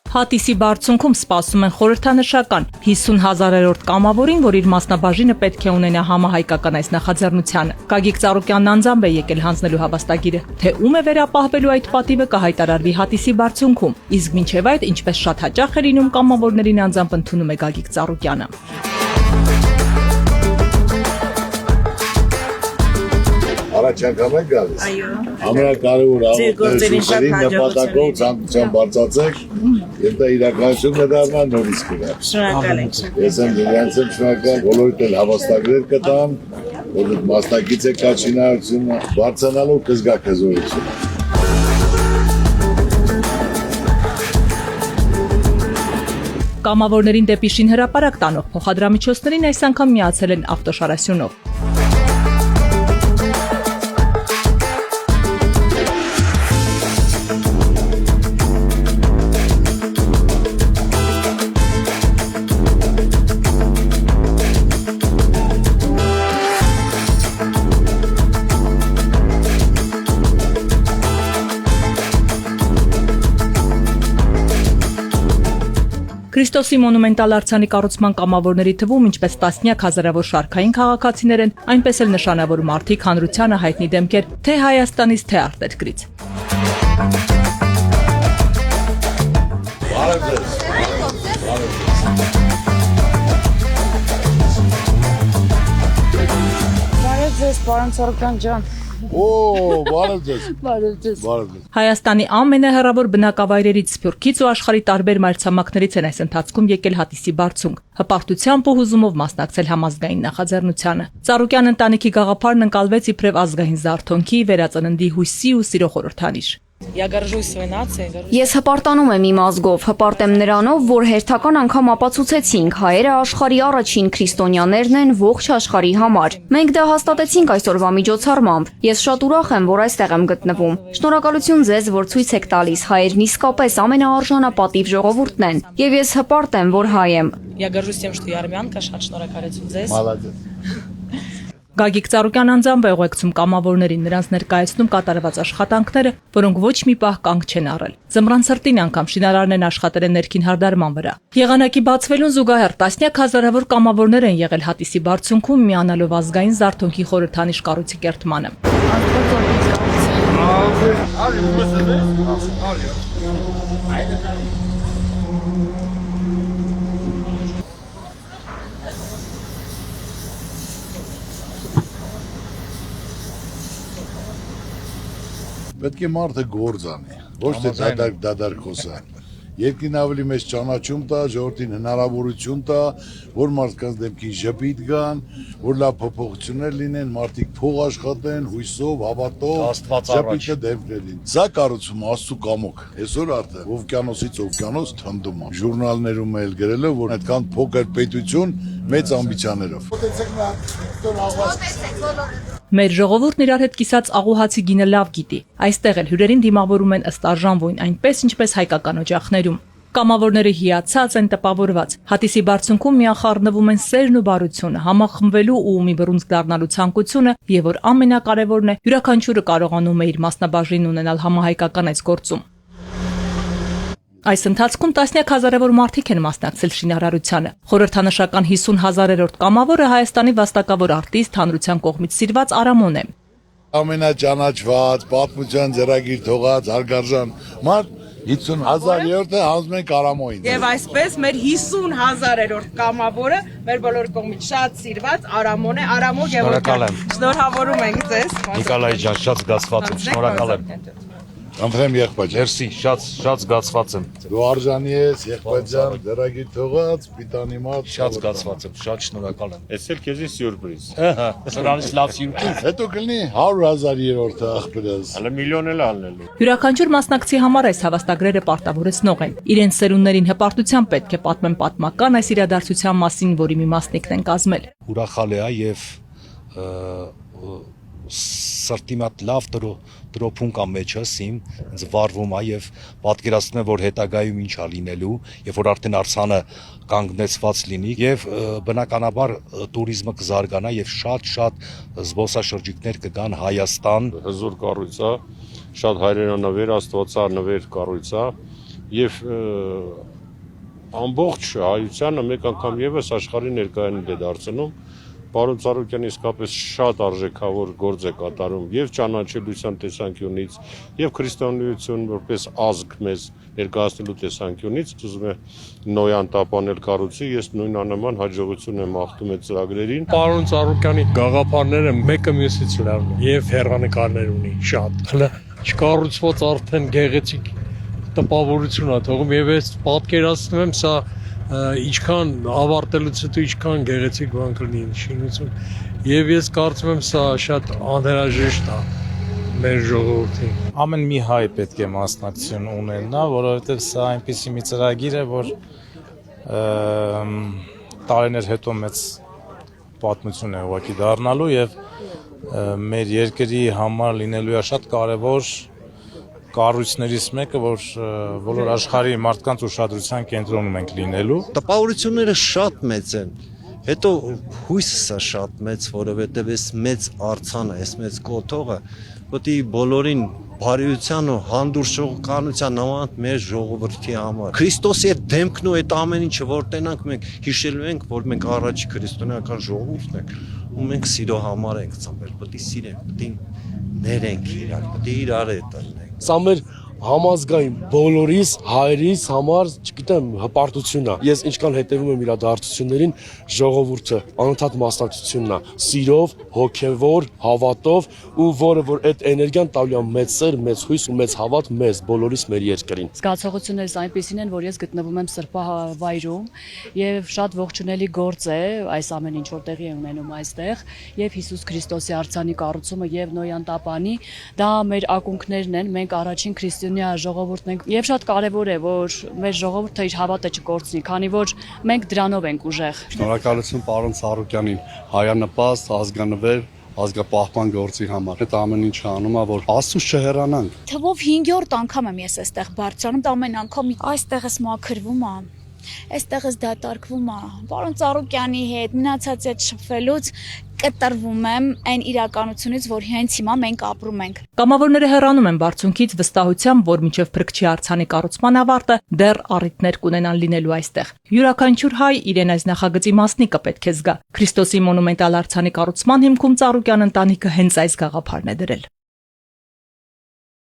Հատիսի բարձունքում սպասում են խորհրդանշական 50,000-րդ կամավորին, որ իր մասնաբաժինը պետք է ունենա համահայկական այս նախաձեռնությանը։ Գագիկ Ծառուկյանն անձամբ է եկել հանձնելու հավաստագիրը, թե ում է վերապահվելու այդ պատիվը կհայտարարվի հատիսի բարձունքում, իսկ մինչև այդ ինչպես շատ հաճախ է լինում կամավորներին անձամբ ընդունում է Գագիկ Ծառուկյանը։ Առաջ անգամ եք գալիս։ Այո։ Ամենակարևոր աղոթների նպատակով ցանկության բարձրացեք եւ դա իրականություն կդառնա նորից կգա։ Շնորհակալ ենք։ Ես եմ դրանց շնորհակալ, բոլորիդ էլ հավաստագրեր կտամ, որ դուք մասնակից եք կաչինայությունը, բարձրանալով կզգաք հզորությունը։ Կամավորներին դեպի շինհրապարակ տանող փոխադրամիջոցներին այս անգամ միացել են ավտոշարասյունով։ Քրիստոսի մոնումենտալ արձանի կառուցման կամավորների թվում ինչպես տասնյակ հազարավոր շարքային քաղաքացիներ են, այնպես էլ նշանավոր մարդիկ հանրությանը հայտնի դեմքեր թե Հայաստանից, թե արտերկրից։ Բարև ձեզ, պարոն Ծառուկյան ջան։ Բարև ձեզ։ Բարև ձեզ։ Հայաստանի ամենահեռավոր բնակավայրերից Սփյուռքից ու աշխարհի տարբեր մայրցամաքներից են այս ընթացքում եկել հատիսի բարձունք, հպարտությամբ ու հուզումով մասնակցել համազգային նախաձեռնությանը։ Ծառուկյան ընտանիքի գաղափարն ընկալվեց իբրև ազգային զարթոնքի, վերածննդի հույսի ու սիրո խորհրդանիշ։ Ես հպարտանում եմ իմ ազգով, հպարտ եմ նրանով, որ հերթական անգամ ապացուցեցինք հայերը աշխարհի առաջին քրիստոնյաներն են ողջ աշխարհի համար։ Մենք դա հաստատեցինք այսօրվա միջոցառմամբ։ Ես շատ ուրախ եմ, որ այստեղ եմ գտնվում։ Շնորհակալություն ձեզ, որ ցույց եք տալիս հայերն իսկապես ամենաարժանապատիվ ժողովուրդն են, եւ ես հպարտ եմ, որ հայ եմ։ Գագիկ Ծառուկյան անձամբ է ուղեկցում կամավորներին, նրանց ներկայացնում կատարված աշխատանքները, որոնք ոչ մի պահ կանգ չեն առել։ Ձմռան ցրտին անգամ շինարարն են աշխատել են ներքին հարդարման վրա։ Եղանակի բացվելուն զուգահեռ տասնյակ հազարավոր կամավորներ են եղել հատիսի բարձունքում միանալով ազգային զարթոնքի խորհրդանիշ կառույցի կերտմանը։ Պետք է մարդը գործ անի, ոչ թե դադար խոսա։ Երկին ավելի մեծ ճանաչում տա, ժողովրդին հնարավորություն տա, որ մարդկանց դեմքին ժպիտ գան, որ լավ փոփոխություններ լինեն, մարդիկ փող աշխատեն, հույսով, հավատով, ժպիտը դեմքներին։ Սա կառուցում Աստծո կամոք։ Այսօր արդեն օվկիանոսից օվկիանոս թնդում է։ Ժուրնալներում էլ գրել է, որ այդքան փոքր պետություն մեծ ամբիցիաներով։ Մեր ժողովուրդն իրար հետ կիսած աղուհացի գինը լավ գիտի։ Այստեղ էլ հյուրերին դիմավորում են ըստ արժանվույն, այնպես ինչպես հայկական օջախներում։ Կամավորները հիացած են, տպավորված։ Հատիսի բարձունքում միախառնվում են սերն ու բարությունը, համախմբվելու ու մի բռունցք դառնալու ցանկությունը, եւ որ ամենակարևորն է, յուրաքանչյուրը կարողանում է իր մասնաբաժին ունենալ համահայկական այս գործում։ Այս ընթացքում տասնյակ հազարավոր մարդիկ են մասնակցել շինարարությանը։ Խորհրդանշական 50,000-րդ կամավորը Հայաստանի վաստակավոր արտիստ, հանրության կողմից սիրված Արամոն է։ Ամենաճանաչված, պատմության ձեռագիր թողած, հարգարժան մարդ 50,000-րդը հանձնում ենք Արամոյին։ Եվ այսպես մեր 50,000-րդ կամավորը մեր բոլորի կողմից շատ սիրված Արամոն է, Արամո Գևորգյան։ Շնորհավորում ենք ձեզ։ Նիկոլայ ջան, շատ զգացված եմ, շնորհակալ եմ։ Անդրեմ եղբայր։ Մերսի, շատ զգացված եմ։ Դու արժանի ես, եղբայր ջան, դերագիր թողած, պիտանի մատ։ Շատ զգացված եմ, շատ շնորհակալ եմ։ Էս էլ քեզի սյուրպրիզ։ Ահա, սրանից լավ սյուրպրիզ։ Հետո կլինի 100,000-րդը աղբերս։ Հələ միլիոն էլ անելու։ Յուրաքանչյուր մասնակցի համար այս հավաստագրերը պարտավորեցնող են։ Իրենց սերունդներին հպարտությամբ պետք է պատմեն պատմական այս իրադարձության մասին, որի մի մասնիկն են կազմել։ Ուրախալ է եւ սրտի մոտ լավ տրոփուն կա մեջս իմ, ինձ վարվում է եւ պատկերացնում եմ, որ հետագայում ինչ է լինելու, եւ որ արդեն Արցանը կանգնեցված լինի եւ բնականաբար туриզմը կզարգանա եւ շատ զբոսաշրջիկներ կգան Հայաստան։ Հզոր կառույց է, շատ հայրենանվեր, աստվածանվեր կառույց է, եւ ամբողջ հայությանը մեկ անգամ եւս աշխարհի ներկայանում է դարձնում։ Պարոն Ծառուկյանը իսկապես շատ արժեքավոր գործ է կատարում եւ ճանաչելիության տեսանկյունից եւ քրիստոնեություն որպես ազգ մեզ ներկայացնելու տեսանկյունից ուզում է նոյան տապանել կառույցի ես նույնանման հաջողություն եմ աղթում այդ ծրագրերին Պարոն Ծառուկյանի գաղափարները մեկը մյուսից լավն է եւ հեռանկարներ ունի շատ հələ չկառուցված արդեն գեղեցիկ տպավորություն է թողում եւ ես պատկերացնում եմ սա ինչքան ավարտելուց հետո ինչքան գեղեցիկ բան կլինի շինություն եւ ես կարծում եմ սա շատ անհրաժեշտ է մեր ժողովրդին ամեն մի հայ պետք է մասնակցություն ունենա որովհետեւ սա այնպիսի մի ծրագիր է որ տարիներ հետո մեծ պատմություն է ուղղակի դառնալու եւ մեր երկրի համար լինելու է շատ կարեւոր կառույցներից մեկը, որ բոլոր աշխարհի մարդկանց ուշադրության կենտրոնում ենք լինելու։ Տպավորությունները շատ մեծ են։ Հետո հույսը շատ մեծ, որովհետև այս մեծ արձանը, այս մեծ կոթողը պետք է բոլորին բարիության ու հանդուրժողականության նման մեր ժողովրդի համար։ Քրիստոսի այդ դեմքն ու այդ ամեն ինչը որ տենանք մենք հիշելու ենք, որ մենք առաջի քրիստոնեական ժողովուրդն ենք ու մենք սիրո համար ենք ծնվել, պետք է սիրենք, պետք է ներենք իրար, պետք է իրար տանենք։ Սա մեր համազգային բոլորիս հայերիս համար, չգիտեմ, հպարտությունն է։ Ես ինչքան հետևում եմ իրադարձություններին, ժողովուրդը անընդհատ մասնակցությունն է, սիրով, հոգևոր, հավատով ու որը որ այդ էներգիան տալու է մեծ սեր, մեծ հույս ու մեծ հավատ մեզ բոլորիս մեր երկրին։ Զգացողություններս այնպեսին են, որ ես գտնվում եմ սրբավայրում եւ շատ ողջունելի գործ է այս ամեն ինչ որ տեղի է ունենում այստեղ եւ Հիսուս Քրիստոսի արձանի կառուցումը եւ Նոյան տապանի դա մեր ակունքներն են, մենք առաջին քրիստոնյա ժողովուրդն ենք եւ շատ կարեւոր է որ մեր ժողովուրդը իր հավատը չկորցնի, քանի որ մենք դրանով ենք ուժեղ։ Շնորհակալություն պարոն Ծառուկյանին, հայանպաստ, ազգանվեր, ազգապահպան գործի համար։ Այդ ամեն ինչը անում է որ Աստծուց չհեռանանք։ Թվով 5-րդ անգամ եմ ես այստեղ բարձրանում, դա ամեն անգամ այստեղս մաքրվում է։ Այստեղս դատարկվում է։ Պարոն Ծառուկյանի հետ մնացած այդ շփվելուց կտրվում եմ այն իրականությունից, որ հենց հիմա մենք ապրում ենք։ Կամավորները հեռանում են բարձունքից վստահությամբ, որ մինչև Փրկչի արձանի կառուցման ավարտը դեռ առիթներ կունենան լինելու այստեղ։ Յուրաքանչյուր հայ իրեն այս նախագծի մասնիկը պետք է զգա։ Քրիստոսի մոնումենտալ արձանի կառուցման հիմքում Ծառուկյան ընտանիքը հենց այս գաղափարն է դրել։